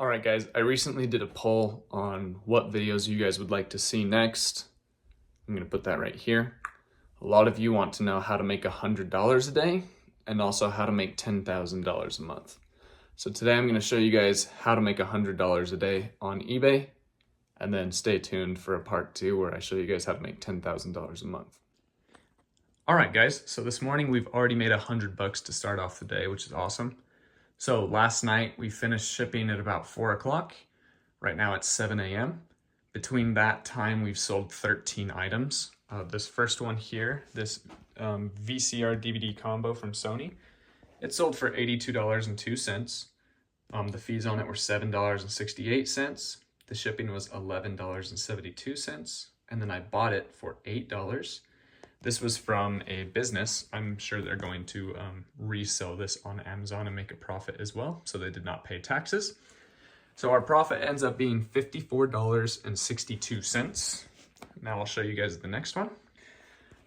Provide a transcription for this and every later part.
All right, guys, I recently did a poll on what videos you guys would like to see next. I'm going to put that right here. A lot of you want to know how to make $100 a day and also how to make $10,000 a month. So today I'm going to show you guys how to make $100 a day on eBay, and then stay tuned for a part 2 where I show you guys how to make $10,000 a month. All right, guys, so this morning we've already made $100 to start off the day, which is awesome. So last night we finished shipping at about 4 o'clock. Right now it's 7 a.m. Between that time, we've sold 13 items. This first one here, this VCR DVD combo from Sony, it sold for $82.02. The fees on it were $7.68. The shipping was $11.72. And then I bought it for $8. This was from a business. I'm sure they're going to resell this on Amazon and make a profit as well, so they did not pay taxes. So our profit ends up being $54.62. Now I'll show you guys the next one.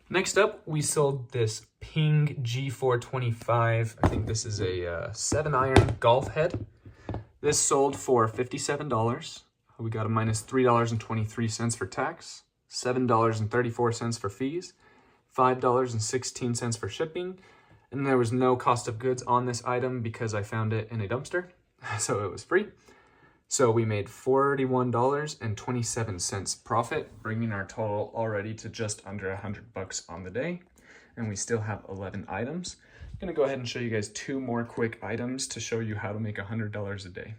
Next up, we sold this Ping G425. I think this is a 7-iron golf head. This sold for $57. We got a minus $3.23 for tax, $7.34 for fees, $5.16 for shipping, and there was no cost of goods on this item because I found it in a dumpster, so it was free. So we made $41.27 profit, bringing our total already to just under $100 on the day, and we still have 11 items. I'm gonna go ahead and show you guys 2 more quick items to show you how to make $100 a day.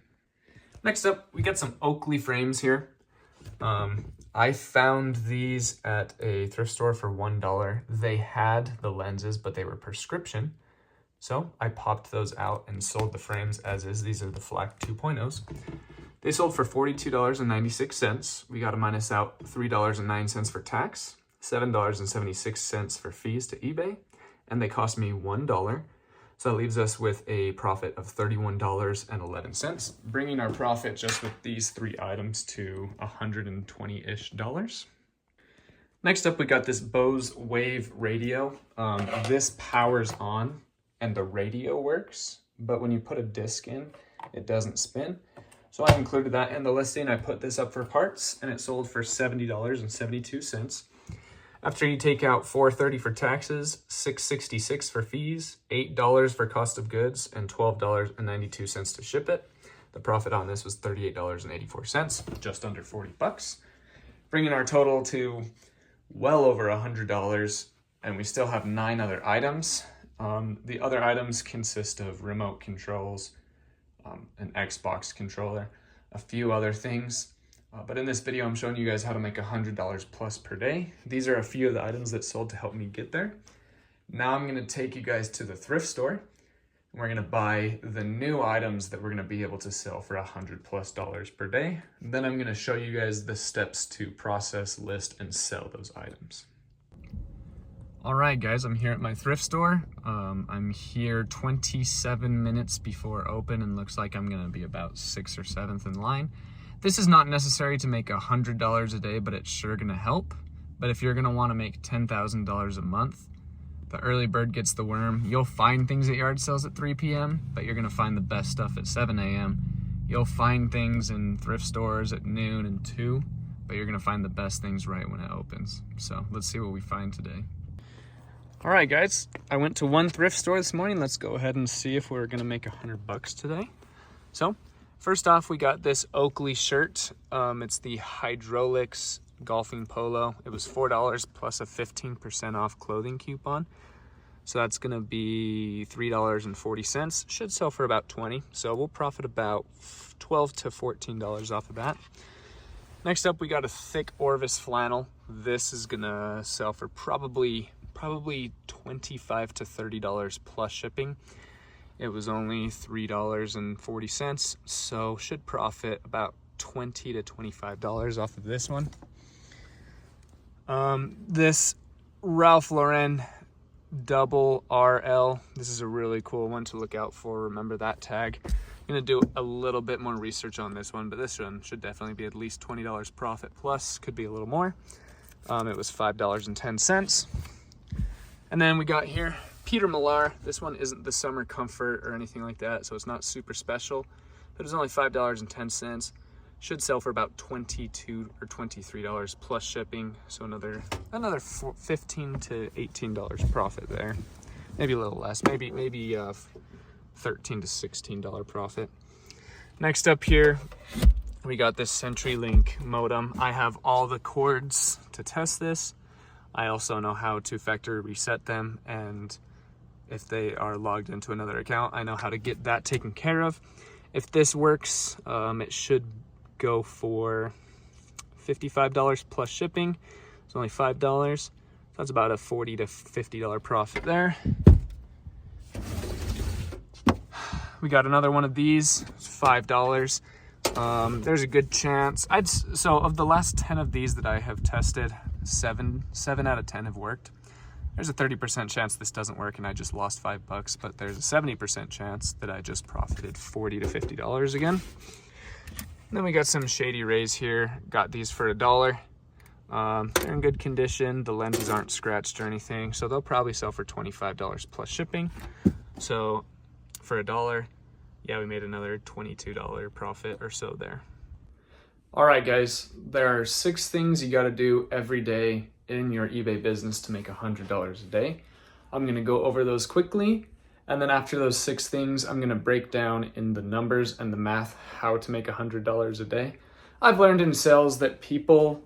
Next up, we got some Oakley frames here. I found these at a thrift store for $1. They had the lenses, but they were prescription. So I popped those out and sold the frames as is. These are the FLAC 2.0s. They sold for $42.96. We got a minus out $3.09 for tax, $7.76 for fees to eBay, and they cost me $1. So that leaves us with a profit of $31.11, bringing our profit just with these 3 items to $120-ish. Next up, we got this Bose Wave radio. This powers on and the radio works, but when you put a disc in, it doesn't spin. So I included that in the listing. I put this up for parts and it sold for $70.72. After you take out $4.30 for taxes, $6.66 for fees, $8 for cost of goods, and $12.92 to ship it, the profit on this was $38.84, just under $40, bringing our total to well over $100, and we still have 9 other items. The other items consist of remote controls, an Xbox controller, a few other things. But in this video, I'm showing you guys how to make $100 plus per day. These are a few of the items that sold to help me get there. Now I'm gonna take you guys to the thrift store, and we're gonna buy the new items that we're gonna be able to sell for $100+ per day. Then I'm gonna show you guys the steps to process, list, and sell those items. All right, guys, I'm here at my thrift store. I'm here 27 minutes before open, and looks like I'm gonna be about 6th or 7th in line. This is not necessary to make $100 a day, but it's sure gonna help. But if you're gonna wanna make $10,000 a month, the early bird gets the worm. You'll find things at yard sales at 3 p.m., but you're gonna find the best stuff at 7 a.m. You'll find things in thrift stores at noon and 2, but you're gonna find the best things right when it opens. So let's see what we find today. All right, guys, I went to one thrift store this morning. Let's go ahead and see if we're gonna make $100 today. So, first off, we got this Oakley shirt. It's the Hydraulics Golfing Polo. It was $4 plus a 15% off clothing coupon. So that's gonna be $3.40. Should sell for about $20. So we'll profit about $12 to $14 off of that. Next up, we got a thick Orvis flannel. This is gonna sell for probably $25 to $30 plus shipping. It was only $3.40, so should profit about $20 to $25 off of this one. This Ralph Lauren double RL, this is a really cool one to look out for. Remember that tag. I'm gonna do a little bit more research on this one, but this one should definitely be at least $20 profit plus, could be a little more. It was $5.10. And then we got here Peter Millar. This one isn't the summer comfort or anything like that, so it's not super special, but it's only $5.10. Should sell for about $22 or $23 plus shipping, so another $15 to $18 profit there. Maybe a little less, maybe $13 to $16 profit. Next up here, we got this CenturyLink modem. I have all the cords to test this. I also know how to factory reset them, and if they are logged into another account, I know how to get that taken care of. If this works, it should go for $55 plus shipping. It's only $5. So that's about a $40 to $50 profit there. We got another one of these, it's $5. There's a good chance. So of the last 10 of these that I have tested, seven out of 10 have worked. There's a 30% chance this doesn't work and I just lost $5, but there's a 70% chance that I just profited $40 to $50 again. And then we got some Shady Rays here. Got these for $1. They're in good condition. The lenses aren't scratched or anything, so they'll probably sell for $25 plus shipping. So for $1, yeah, we made another $22 profit or so there. All right, guys, there are 6 things you got to do every day in your eBay business to make $100 a day. I'm going to go over those quickly, and then after those 6 things, I'm going to break down in the numbers and the math how to make $100 a day. I've learned in sales that people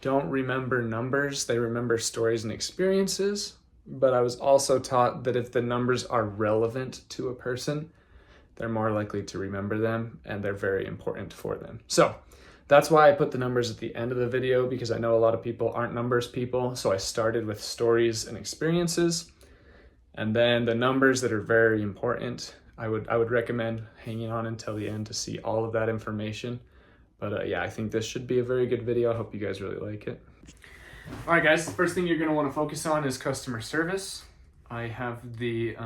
don't remember numbers, they remember stories and experiences, but I was also taught that if the numbers are relevant to a person, they're more likely to remember them, and they're very important for them. So that's why I put the numbers at the end of the video, because I know a lot of people aren't numbers people. So I started with stories and experiences, and then the numbers that are very important, I would recommend hanging on until the end to see all of that information. But yeah, I think this should be a very good video. I hope you guys really like it. All right, guys, the first thing you're gonna wanna focus on is customer service. I have the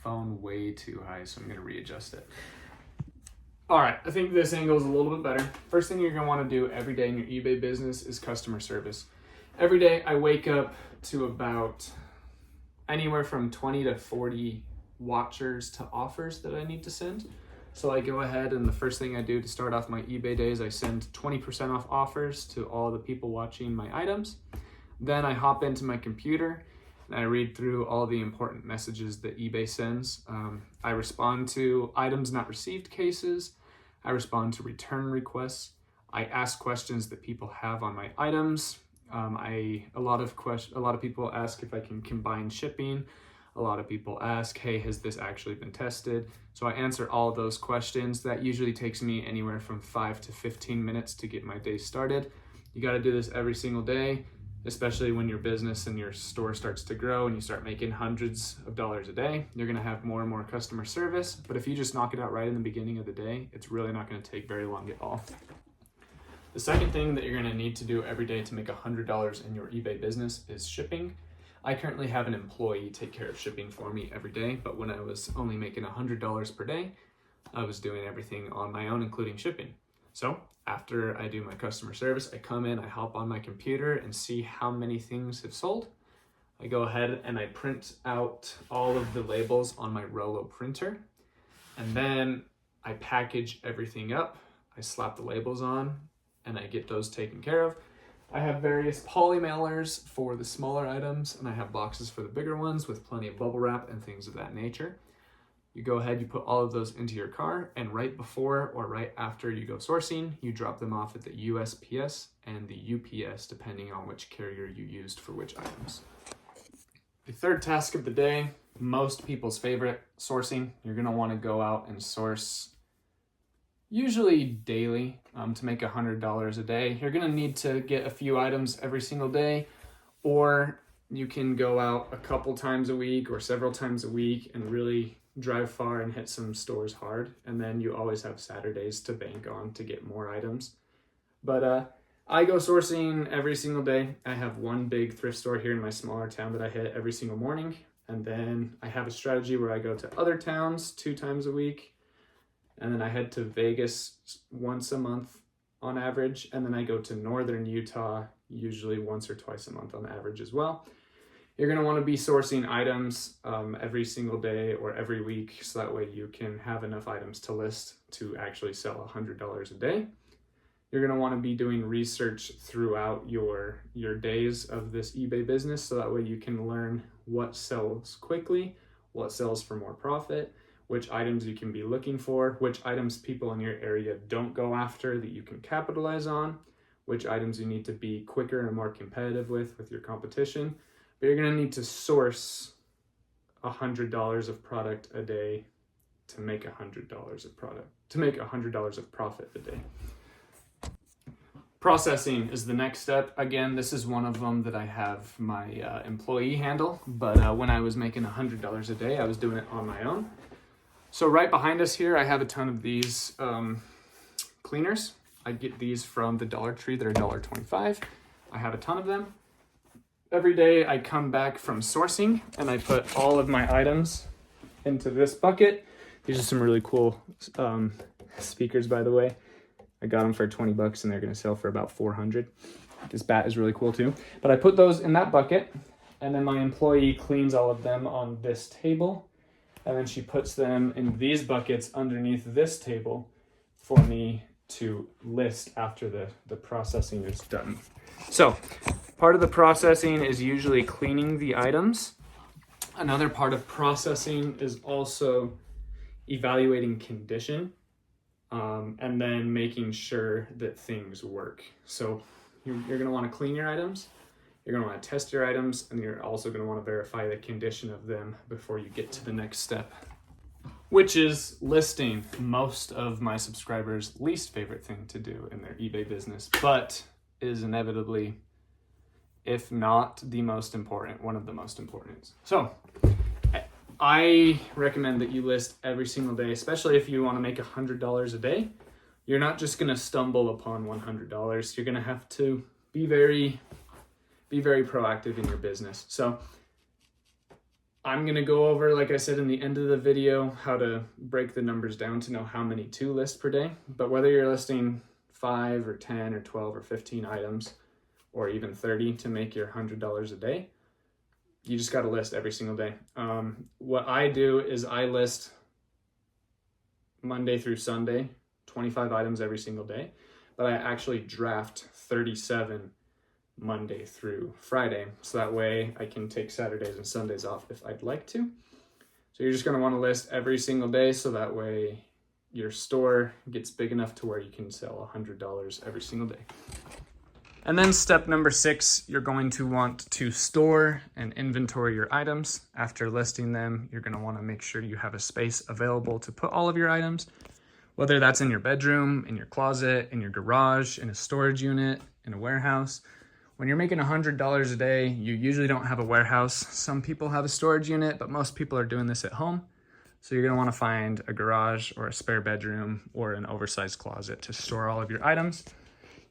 phone way too high, so I'm gonna readjust it. All right, I think this angle is a little bit better. First thing you're gonna wanna do every day in your eBay business is customer service. Every day I wake up to about anywhere from 20 to 40 watchers to offers that I need to send. So I go ahead and the first thing I do to start off my eBay days, I send 20% off offers to all the people watching my items. Then I hop into my computer and I read through all the important messages that eBay sends. I respond to items not received cases. I respond to return requests. I ask questions that people have on my items. A lot of people ask if I can combine shipping. A lot of people ask, hey, has this actually been tested? So I answer all of those questions. That usually takes me anywhere from 5 to 15 minutes to get my day started. You got to do this every single day, especially when your business and your store starts to grow and you start making hundreds of dollars a day. You're going to have more and more customer service, but if you just knock it out right in the beginning of the day, it's really not going to take very long at all. The second thing that you're going to need to do every day to make $100 in your eBay business is shipping. I currently have an employee take care of shipping for me every day, but when I was only making $100 per day, I was doing everything on my own, including shipping. So after I do my customer service, I come in, I hop on my computer and see how many things have sold. I go ahead and I print out all of the labels on my Rollo printer, and then I package everything up. I slap the labels on and I get those taken care of. I have various poly mailers for the smaller items, and I have boxes for the bigger ones with plenty of bubble wrap and things of that nature. You go ahead, you put all of those into your car, and right before or right after you go sourcing, you drop them off at the USPS and the UPS, depending on which carrier you used for which items. The third task of the day, most people's favorite, sourcing. You're gonna wanna go out and source usually daily to make $100 a day. You're gonna need to get a few items every single day, or you can go out a couple times a week or several times a week and really drive far and hit some stores hard. And then you always have Saturdays to bank on to get more items. But I go sourcing every single day. I have one big thrift store here in my smaller town that I hit every single morning. And then I have a strategy where I go to other towns 2 times a week. And then I head to Vegas once a month on average. And then I go to northern Utah usually once or twice a month on average as well. You're going to want to be sourcing items every single day or every week, so that way you can have enough items to list to actually sell $100 a day. You're going to want to be doing research throughout your days of this eBay business, so that way you can learn what sells quickly, what sells for more profit, which items you can be looking for, which items people in your area don't go after that you can capitalize on, which items you need to be quicker and more competitive with your competition. But you're going to need to source $100 of product a day to make $100 of product, to make $100 of profit a day. Processing is the next step. Again, this is one of them that I have my employee handle, but when I was making $100 a day, I was doing it on my own. So right behind us here, I have a ton of these cleaners. I get these from the Dollar Tree. They're $1.25. I have a ton of them. Every day I come back from sourcing and I put all of my items into this bucket. These are some really cool speakers, by the way. I got them for 20 bucks and they're going to sell for about 400. This bat is really cool too. But I put those in that bucket, and then my employee cleans all of them on this table. And then she puts them in these buckets underneath this table for me to list after the processing is done. So part of the processing is usually cleaning the items. Another part of processing is also evaluating condition, and then making sure that things work. So you're going to want to clean your items, you're going to want to test your items, and you're also going to want to verify the condition of them before you get to the next step, which is listing. Most of my subscribers' least favorite thing to do in their eBay business, but is inevitably, if not the most important, one of the most important. So I recommend that you list every single day, especially if you want to make $100 a day. You're not just going to stumble upon $100. You're going to have to be very proactive in your business. So I'm going to go over, like I said in the end of the video, how to break the numbers down to know how many to list per day. But whether you're listing 5 or 10 or 12 or 15 items, or even 30 to make your $100 a day, you just got to list every single day. What I do is I list Monday through Sunday, 25 items every single day, but I actually draft 37 Monday through Friday. So that way I can take Saturdays and Sundays off if I'd like to. So you're just going to want to list every single day, so that way your store gets big enough to where you can sell $100 every single day. And then step number 6, you're going to want to store and inventory your items. After listing them, you're going to want to make sure you have a space available to put all of your items, whether that's in your bedroom, in your closet, in your garage, in a storage unit, in a warehouse. When you're making $100 a day, you usually don't have a warehouse. Some people have a storage unit, but most people are doing this at home. So you're going to want to find a garage or a spare bedroom or an oversized closet to store all of your items.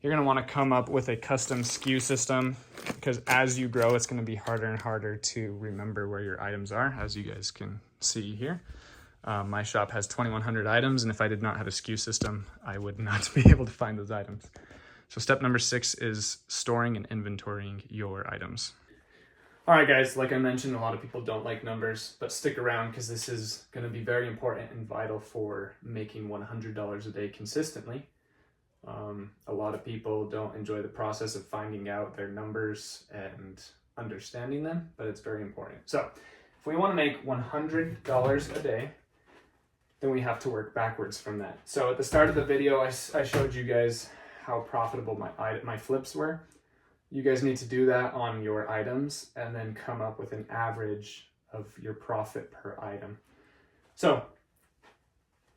You're going to want to come up with a custom SKU system, because as you grow, it's going to be harder and harder to remember where your items are, as you guys can see here. My shop has 2,100 items, and if I did not have a SKU system, I would not be able to find those items. So step number 6 is storing and inventorying your items. All right, guys, like I mentioned, a lot of people don't like numbers, but stick around because this is going to be very important and vital for making $100 a day consistently. A lot of people don't enjoy the process of finding out their numbers and understanding them, but it's very important. So if we want to make $100 a day, then we have to work backwards from that. So at the start of the video, I showed you guys how profitable my flips were. You guys need to do that on your items and then come up with an average of your profit per item. So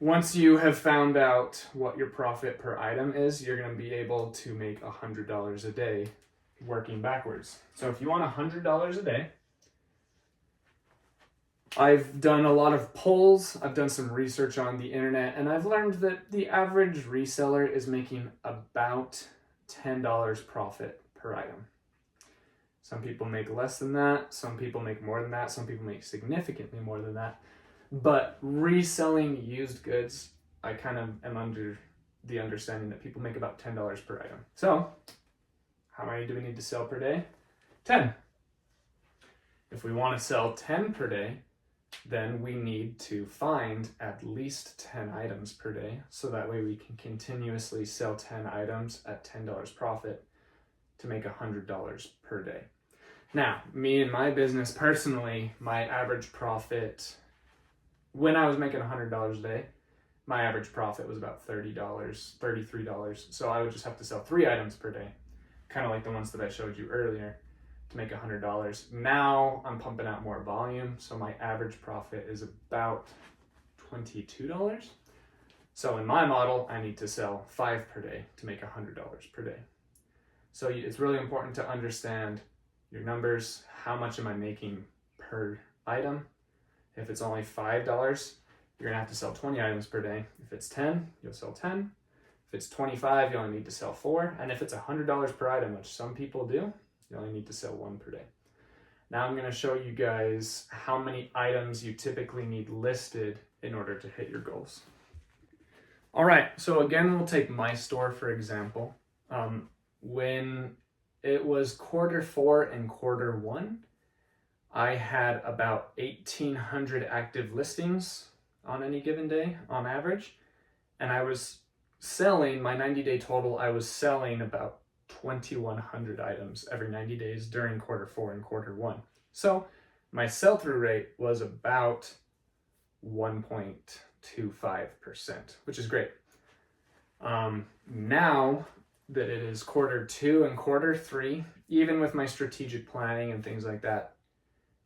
once you have found out what your profit per item is, you're going to be able to make $100 a day working backwards. So if you want $100 a day, I've done a lot of polls, I've done some research on the internet, and I've learned that the average reseller is making about $10 profit per item. Some people make less than that, some people make more than that, some people make significantly more than that. But reselling used goods, I kind of am under the understanding that people make about $10 per item. So how many do we need to sell per day? 10. If we want to sell 10 per day, then we need to find at least 10 items per day. So that way we can continuously sell 10 items at $10 profit to make $100 per day. Now, me and my business personally, my average profit, when I was making $100 a day, my average profit was about $30, $33. So I would just have to sell 3 items per day, kind of like the ones that I showed you earlier, to make $100. Now I'm pumping out more volume, so my average profit is about $22. So in my model, I need to sell 5 per day to make $100 per day. So it's really important to understand your numbers. How much am I making per item? If it's only $5, you're gonna have to sell 20 items per day. If it's 10, you'll sell 10. If it's 25, you only need to sell 4. And if it's $100 per item, which some people do, you only need to sell 1 per day. Now I'm gonna show you guys how many items you typically need listed in order to hit your goals. All right, so again, we'll take my store for example. When it was Q4 and Q1, I had about 1,800 active listings on any given day on average. And I was selling, my 90-day total, I was selling about 2,100 items every 90 days during Q4 and Q1. So my sell-through rate was about 1.25%, which is great. Now that it is Q2 and Q3, even with my strategic planning and things like that,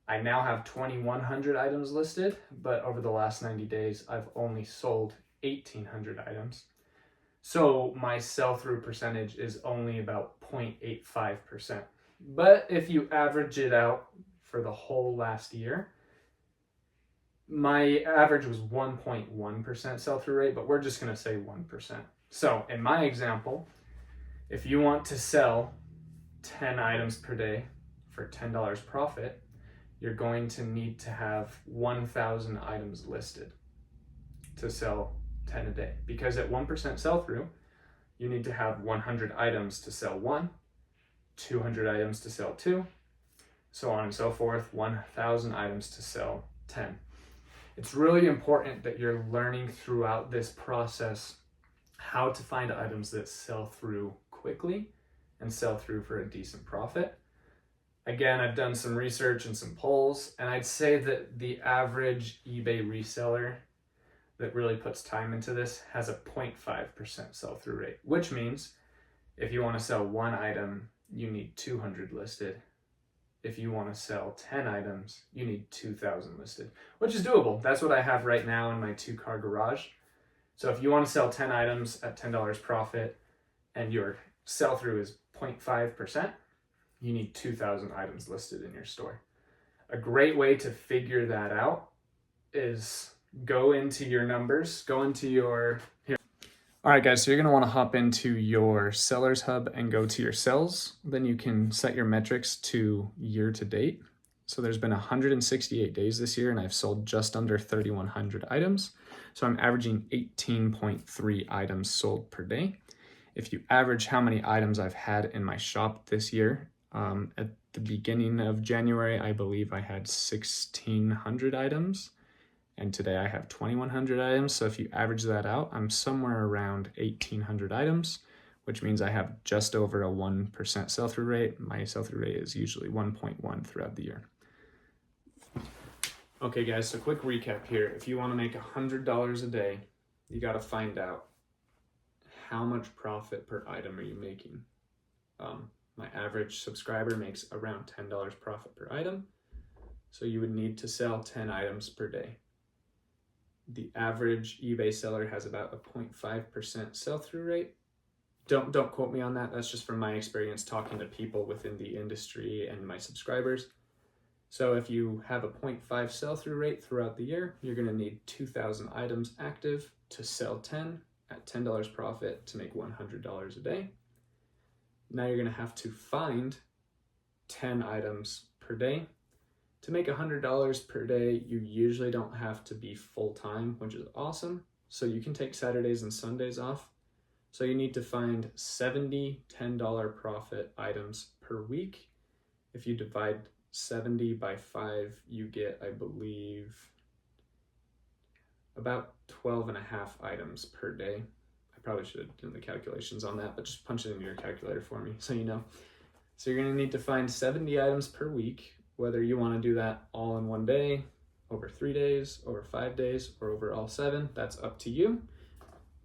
I now have 2,100 items listed, but over the last 90 days, I've only sold 1,800 items. So my sell-through percentage is only about 0.85%. But if you average it out for the whole last year, my average was 1.1% sell-through rate, but we're just gonna say 1%. So in my example, if you want to sell 10 items per day for $10 profit, you're going to need to have 1,000 items listed to sell 10 a day. Because at 1% sell-through, you need to have 100 items to sell 1, 200 items to sell 2, so on and so forth, 1,000 items to sell 10. It's really important that you're learning throughout this process how to find items that sell through quickly and sell through for a decent profit. Again, I've done some research and some polls, and I'd say that the average eBay reseller that really puts time into this has a 0.5% sell-through rate, which means if you want to sell 1 item, you need 200 listed. If you want to sell 10 items, you need 2,000 listed, which is doable. That's what I have right now in my 2-car garage. So if you want to sell 10 items at $10 profit and your sell-through is 0.5%, you need 2,000 items listed in your store. A great way to figure that out is go into your numbers, go into your... Here. All right, guys, so you're gonna wanna hop into your Sellers Hub and go to your sales. Then you can set your metrics to year to date. So there's been 168 days this year and I've sold just under 3,100 items. So I'm averaging 18.3 items sold per day. If you average how many items I've had in my shop this year, at the beginning of January, I believe I had 1,600 items, and today I have 2,100 items. So if you average that out, I'm somewhere around 1,800 items, which means I have just over a 1% sell-through rate. My sell-through rate is usually 1.1 throughout the year. Okay guys, so quick recap here. If you want to make $100 a day, you got to find out how much profit per item are you making. My average subscriber makes around $10 profit per item. So you would need to sell 10 items per day. The average eBay seller has about a 0.5% sell-through rate. Don't quote me on that. That's just from my experience talking to people within the industry and my subscribers. So if you have a 0.5 sell-through rate throughout the year, you're gonna need 2,000 items active to sell 10 at $10 profit to make $100 a day. Now you're gonna have to find 10 items per day. To make $100 per day, you usually don't have to be full-time, which is awesome. So you can take Saturdays and Sundays off. So you need to find 70 $10 profit items per week. If you divide 70 by 5, you get, I believe, about 12 and a half items per day. I probably should have done the calculations on that, but just punch it into your calculator for me so you know. So you're gonna need to find 70 items per week, whether you wanna do that all in one day, over 3 days, over 5 days, or over all 7, that's up to you.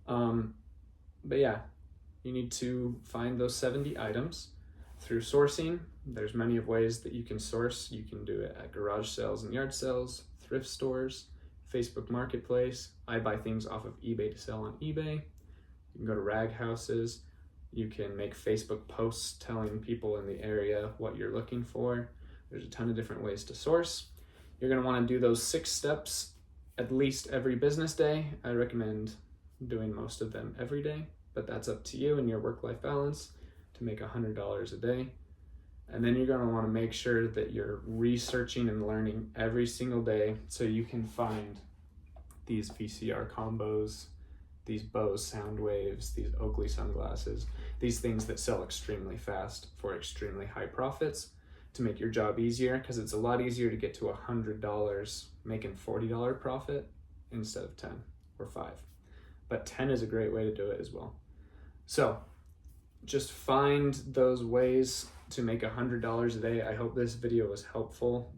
But yeah, you need to find those 70 items through sourcing. There's many of ways that you can source. You can do it at garage sales and yard sales, thrift stores, Facebook Marketplace. I buy things off of eBay to sell on eBay. You can go to rag houses. You can make Facebook posts telling people in the area what you're looking for. There's a ton of different ways to source. You're gonna wanna do those 6 steps at least every business day. I recommend doing most of them every day, but that's up to you and your work-life balance to make $100 a day. And then you're gonna wanna make sure that you're researching and learning every single day so you can find these VCR combos, these Bose sound waves, these Oakley sunglasses, these things that sell extremely fast for extremely high profits to make your job easier, because it's a lot easier to get to $100 making $40 profit instead of 10 or 5. But 10 is a great way to do it as well. So just find those ways to make $100 a day. I hope this video was helpful.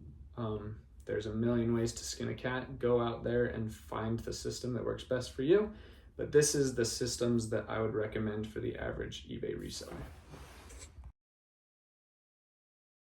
There's a million ways to skin a cat. Go out there and find the system that works best for you. But this is the systems that I would recommend for the average eBay reseller.